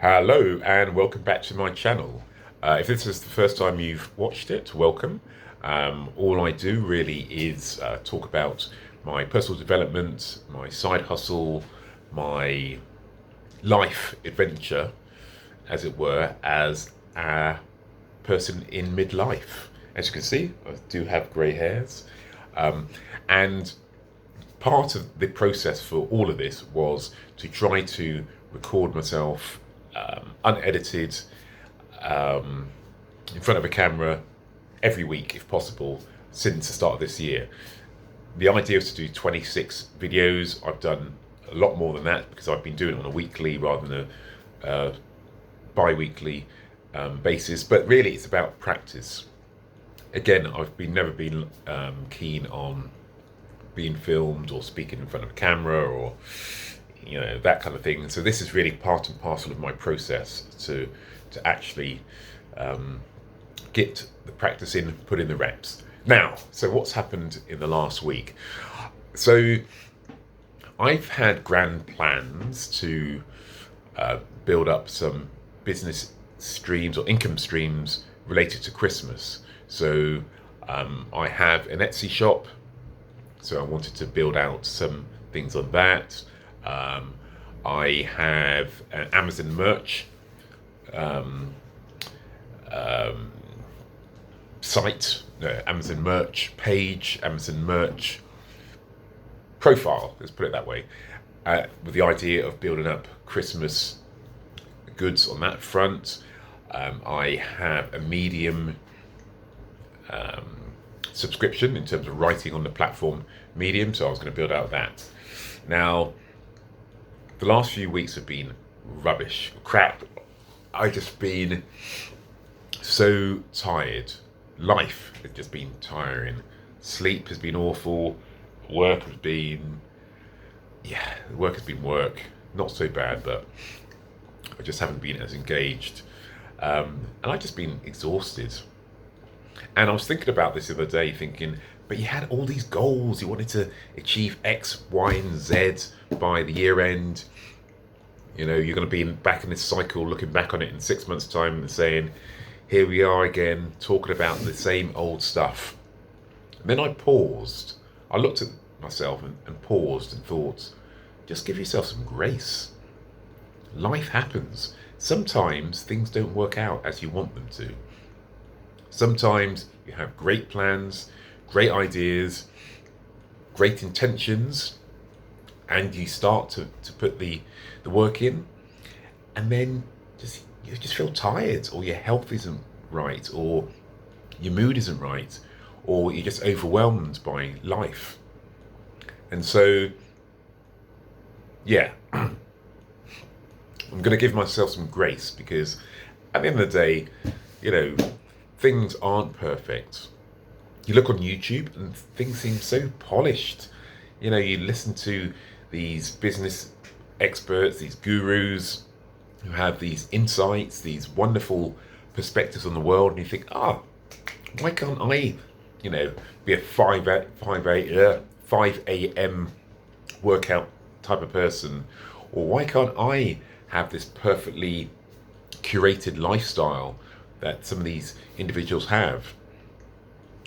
Hello and welcome back to my channel. If this is the first time you've watched it, welcome. All I do really is talk about my personal development, my side hustle, my life adventure, as it were, as a person in midlife. As you can see, I do have grey hairs. And part of the process for all of this was to try to record myself unedited, in front of a camera every week if possible since the start of this year. The idea is to do 26 videos. I've done a lot more than that because I've been doing it on a weekly rather than a bi-weekly basis, but really it's about practice. Again, I've never been keen on being filmed or speaking in front of a camera or that kind of thing. So this is really part and parcel of my process to actually get the practice in, put in the reps. Now, so what's happened in the last week? So I've had grand plans to build up some business streams or income streams related to Christmas. So I have an Etsy shop, so I wanted to build out some things on that. I have an Amazon merch site, Amazon merch page, Amazon merch profile, let's put it that way, with the idea of building up Christmas goods on that front. I have a Medium subscription in terms of writing on the platform Medium, so I was going to build out that. Now, the last few weeks have been rubbish, crap. I've just been so tired. Life has just been tiring. Sleep has been awful. Work has been, work. Not so bad, but I just haven't been as engaged. And I've just been exhausted. And I was thinking about this the other day, thinking, but you had all these goals. You wanted to achieve X, Y, and Z by the year end. You're going to be back in this cycle, looking back on it in 6 months' time and saying, here we are again, talking about the same old stuff. And then I paused. I looked at myself and paused and thought, just give yourself some grace. Life happens. Sometimes things don't work out as you want them to. Sometimes you have great plans, great ideas, great intentions, and you start to put the work in, and then you just feel tired, or your health isn't right, or your mood isn't right, or you're just overwhelmed by life. And so, I'm going to give myself some grace, because at the end of the day, things aren't perfect. You look on YouTube and things seem so polished. You listen to these business experts, these gurus who have these insights, these wonderful perspectives on the world, and you think, why can't I, be a 5 a.m. workout type of person? Or why can't I have this perfectly curated lifestyle that some of these individuals have?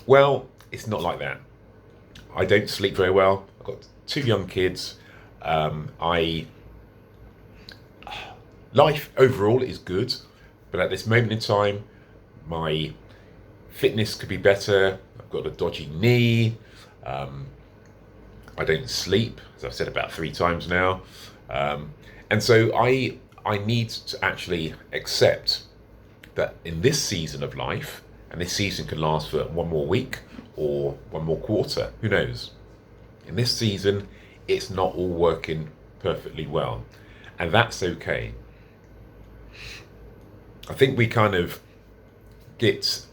Well, it's not like that. I don't sleep very well. I've got 2 young kids. Life overall is good, but at this moment in time, my fitness could be better. I've got a dodgy knee. I don't sleep, as I've said about 3 times now. And so I need to actually accept that in this season of life, and this season can last for 1 more week or 1 more quarter, who knows? In this season, it's not all working perfectly well, and that's okay. I think we kind of get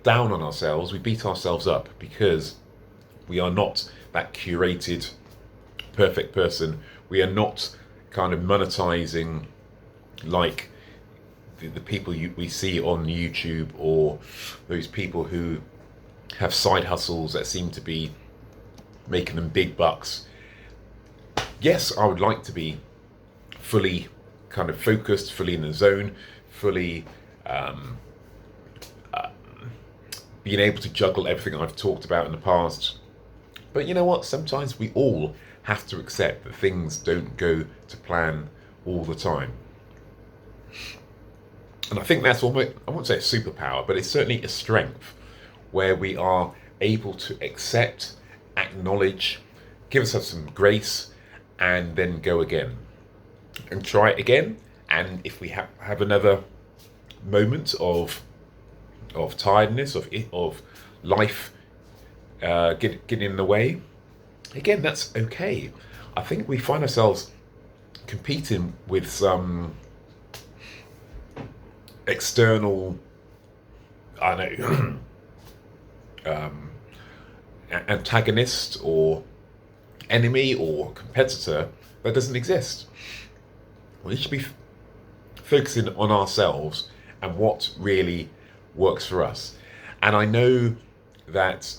down on ourselves, we beat ourselves up because we are not that curated, perfect person. We are not kind of monetizing like the people we see on YouTube, or those people who have side hustles that seem to be making them big bucks. Yes, I would like to be fully kind of focused, fully in the zone, fully being able to juggle everything I've talked about in the past. But you know what? Sometimes we all have to accept that things don't go to plan all the time. And I think that's almost, I won't say a superpower, but it's certainly a strength where we are able to accept, acknowledge, give ourselves some grace, and then go again. And try it again. And if we have another moment of tiredness, of life getting in the way, again, that's okay. I think we find ourselves competing with some external, I don't know, antagonist or enemy or competitor that doesn't exist. We should be focusing on ourselves and what really works for us. And I know that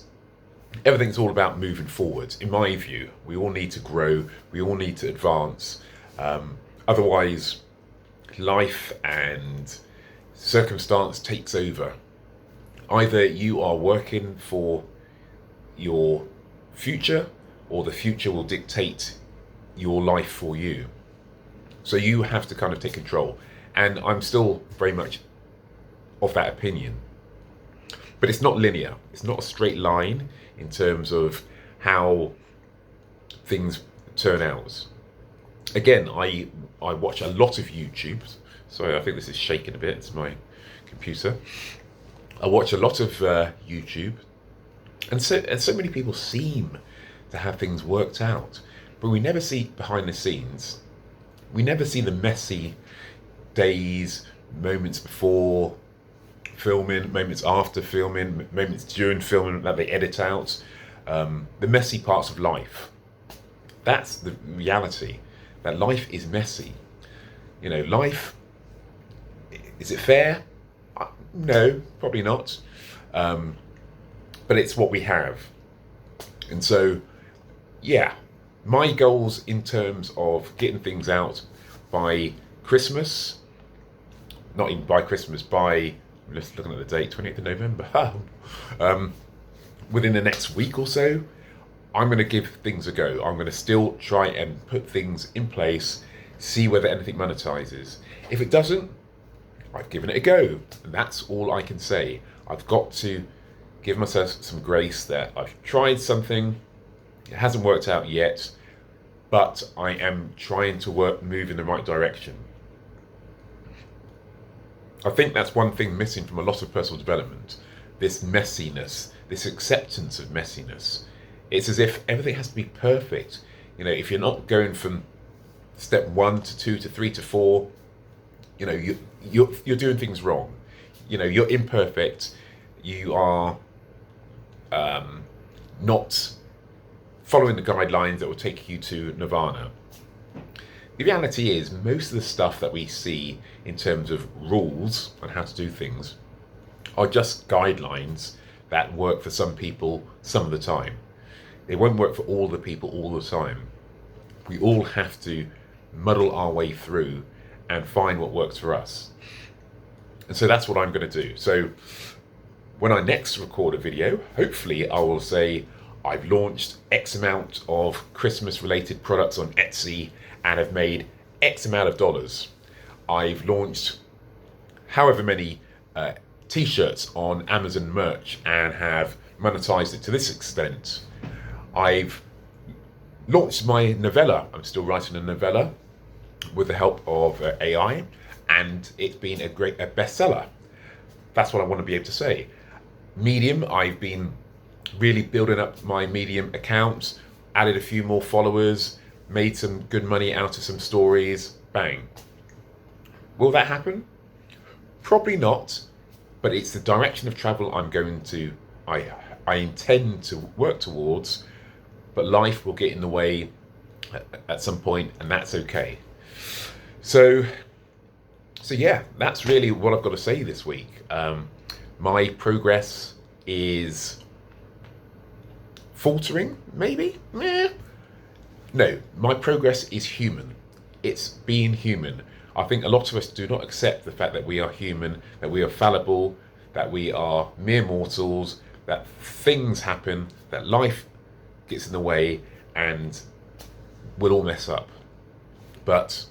everything's all about moving forward. In my view, we all need to grow, we all need to advance. Otherwise, life and circumstance takes over. Either you are working for your future, or the future will dictate your life for you. So you have to kind of take control. And I'm still very much of that opinion. But it's not linear. It's not a straight line in terms of how things turn out. Again, I watch a lot of YouTube. Sorry, I think this is shaking a bit. It's my computer. I watch a lot of YouTube. And so many people seem to have things worked out. But we never see behind the scenes. We never see the messy days, moments before filming, moments after filming, moments during filming that they edit out. The messy parts of life. That's the reality. That life is messy. You know, life, is it fair? No, probably not. But it's what we have. And so, yeah, my goals in terms of getting things out by Christmas, not even by Christmas, by, I'm just looking at the date, 28th of November, within the next week or so, I'm going to give things a go. I'm going to still try and put things in place, see whether anything monetizes. If it doesn't, I've given it a go. And that's all I can say. I've got to give myself some grace that I've tried something, it hasn't worked out yet, but I am trying to move in the right direction. I think that's one thing missing from a lot of personal development, this messiness, this acceptance of messiness. It's as if everything has to be perfect. You know, if you're not going from step 1 to 2 to 3 to 4, you know, you're doing things wrong. You know, you're imperfect. You are not following the guidelines that will take you to nirvana. The reality is, most of the stuff that we see in terms of rules on how to do things are just guidelines that work for some people some of the time. They won't work for all the people all the time. We all have to muddle our way through and find what works for us. And so that's what I'm going to do. So when I next record a video, hopefully I will say I've launched X amount of Christmas related products on Etsy and have made X amount of dollars. I've launched however many t-shirts on Amazon merch and have monetized it to this extent. I've launched my novella. I'm still writing a novella with the help of AI, and it's been a bestseller. That's what I want to be able to say. Medium, I've been really building up my Medium account, added a few more followers, made some good money out of some stories, bang. Will that happen? Probably not, but it's the direction of travel I intend to work towards, but life will get in the way at some point, and that's okay. So yeah, that's really what I've got to say this week. My progress is faltering, maybe? No, my progress is human. It's being human. I think a lot of us do not accept the fact that we are human, that we are fallible, that we are mere mortals, that things happen, that life gets in the way, and we'll all mess up. But,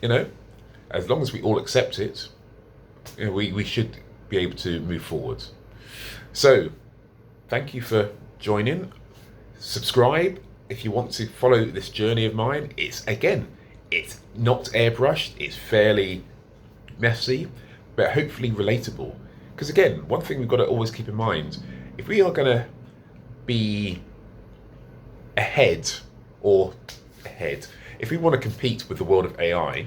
as long as we all accept it, we should be able to move forward. So, thank you for joining. Subscribe if you want to follow this journey of mine. It's not airbrushed, it's fairly messy, but hopefully relatable. Because again, one thing we've got to always keep in mind, if we are going to be ahead, if we want to compete with the world of AI,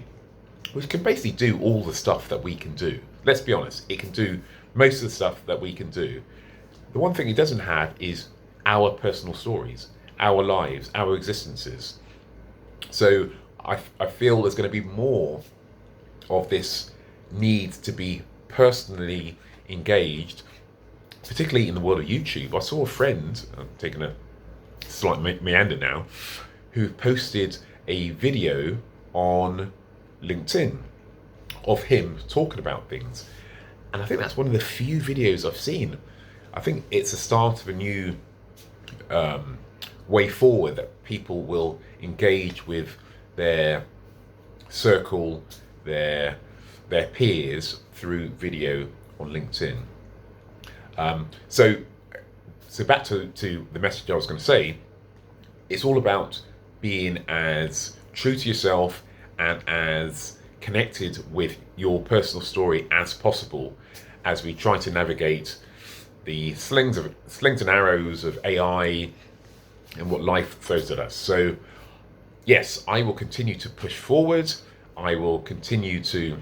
we can basically do all the stuff that we can do. Let's be honest, it can do most of the stuff that we can do. The one thing it doesn't have is our personal stories, our lives, our existences. So I feel there's going to be more of this need to be personally engaged, particularly in the world of YouTube. I saw a friend, I'm taking a slight meander now, who posted a video on LinkedIn of him talking about things. And I think that's one of the few videos I've seen. I think it's the start of a new way forward, that people will engage with their circle, their peers through video on LinkedIn. So back to the message I was going to say, it's all about being as true to yourself and as connected with your personal story as possible as we try to navigate the slings and arrows of AI and what life throws at us. So yes, I will continue to push forward. I will continue to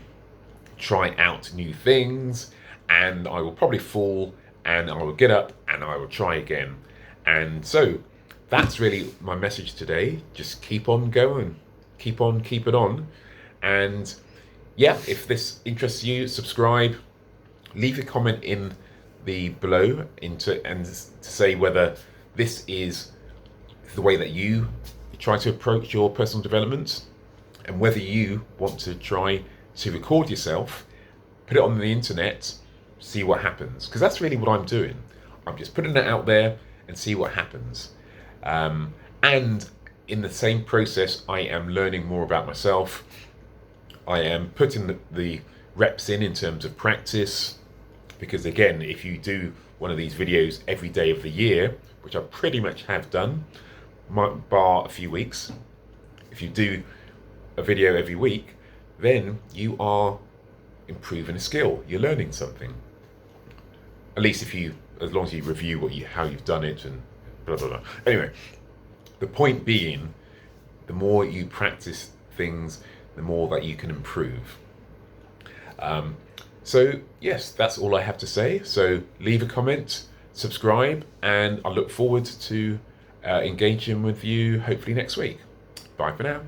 try out new things, and I will probably fall, and I will get up, and I will try again. And so that's really my message today. Just keep on going, keep it on. And yeah, if this interests you, subscribe, leave a comment in the below and to say whether this is the way that you try to approach your personal development, and whether you want to try to record yourself, put it on the internet, see what happens. Because that's really what I'm doing. I'm just putting it out there and see what happens. And in the same process, I am learning more about myself. I am putting the reps in terms of practice. Because again, if you do one of these videos every day of the year, which I pretty much have done, bar a few weeks, if you do a video every week, then you are improving a skill. You're learning something. At least as long as you review how you've done it and blah blah blah. Anyway, the point being, the more you practice things, the more that you can improve. So yes, that's all I have to say. So leave a comment, subscribe, and I look forward to engaging with you hopefully next week. Bye for now.